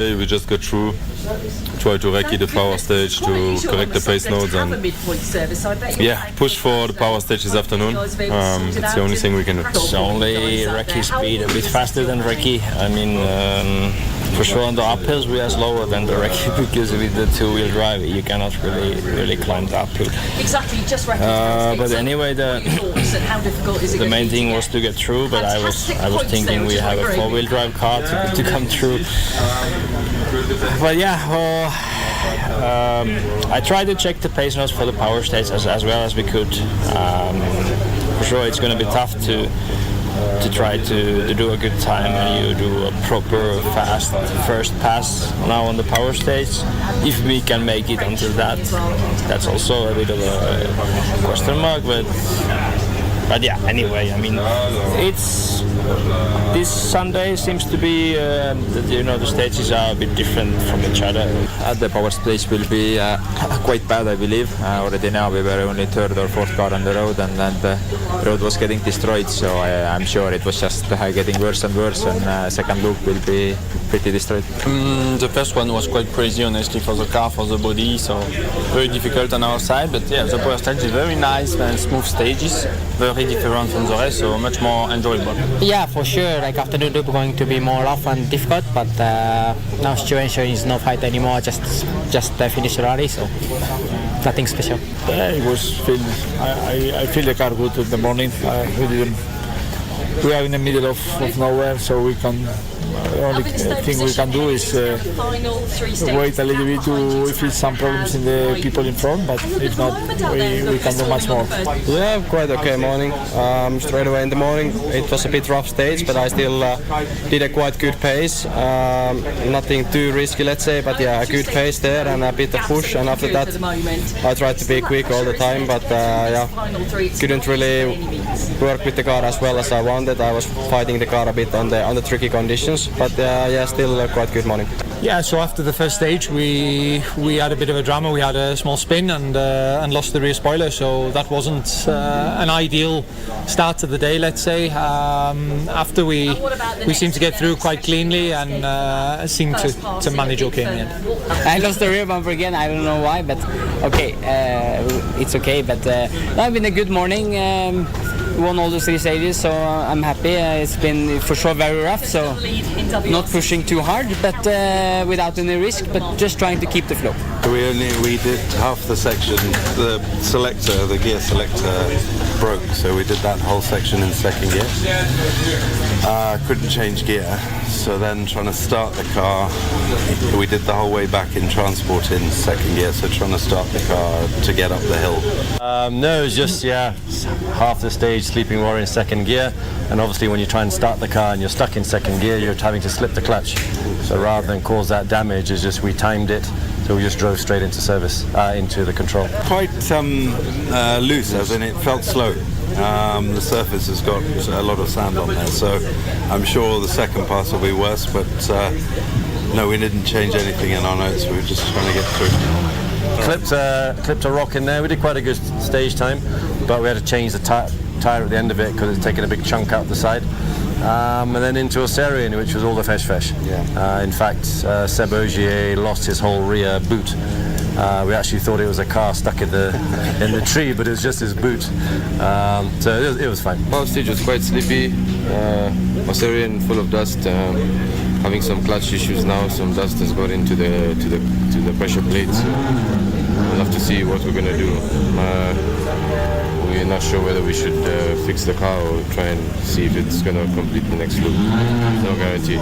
We just got through, try to recce the power stage to correct the pace notes and push for the power stage this afternoon. It's the only thing we can do. It's only recce speed, a bit faster than recce. I mean, for sure on the uphills we are slower than the recce because with the two-wheel drive you cannot really climb the uphill. Exactly, just but anyway, the main thing was to get through. But I was thinking we have a four-wheel drive car to come through. But yeah, I tried to check the pace notes for the power stage as well as we could. For sure, it's going to be tough to try to do a good time when you do a proper fast first pass now on the power stage. If we can make it until that's also a bit of a question mark. But yeah, anyway, I mean, this Sunday seems to be, the stages are a bit different from each other. The power stage will be quite bad, I believe. Already now we were only third or fourth car on the road, and then the road was getting destroyed, so I'm sure it was just getting worse and worse, and second loop will be pretty destroyed. The first one was quite crazy, honestly, for the car, for the body, so very difficult on our side, but yeah, the power stage is very nice and smooth stages, very different from the rest, so much more enjoyable. Yeah, for sure. Like afternoon loop going to be more rough and difficult, but now situation is no fight anymore. Just finish the rally, so nothing special. It was I feel the car good in the morning. We are in the middle of nowhere, so we can. The only thing we can do is wait a little bit to fix some problems in the people in front, but if not, we can do much more. Yeah, quite okay morning. Straight away in the morning, it was a bit rough stage, but I still did a quite good pace. Nothing too risky, let's say, but yeah, a good pace there and a bit of push. And after that, I tried to be quick all the time, but couldn't really work with the car as well as I wanted. I was fighting the car a bit on the tricky conditions. But still quite good morning. Yeah, so after the first stage we had a bit of a drama. We had a small spin and lost the rear spoiler, so that wasn't an ideal start to the day, let's say. After we seemed to get through quite cleanly and seemed to manage okay in the end. I lost the rear bumper again, I don't know why, but okay, it's okay. But it's been a good morning. Won all the three stages, so I'm happy. It's been for sure very rough, so not pushing too hard, but without any risk, but just trying to keep the flow. We did half the section. The gear selector broke, so we did that whole section in second gear. Couldn't change gear, so then trying to start the car, we did the whole way back in transport in second gear, so trying to start the car to get up the hill. No, it was just half the stage sleeping while in second gear, and obviously when you try and start the car and you're stuck in second gear, you're having to slip the clutch. So rather than cause that damage, it's just we timed it, so we just drove straight into service, into the control. Quite loose, as in it felt slow. The surface has got a lot of sand on there, so I'm sure the second pass will be worse, but no, we didn't change anything in our notes, we were just trying to get through. Clipped a rock in there. We did quite a good stage time, but we had to change the tyre at the end of it because it's taken a big chunk out the side. And then into Oserian, which was all the fesh. Yeah. In fact, Seb Ogier lost his whole rear boot. We actually thought it was a car stuck in the tree, but it was just his boot. So it was fine. Power stage was quite sleepy. Oserian full of dust. Having some clutch issues now. Some dust has got into the pressure plates. We'll have to see what we're gonna do. We're not sure whether we should fix the car or try and see if it's gonna complete the next loop. No guarantee.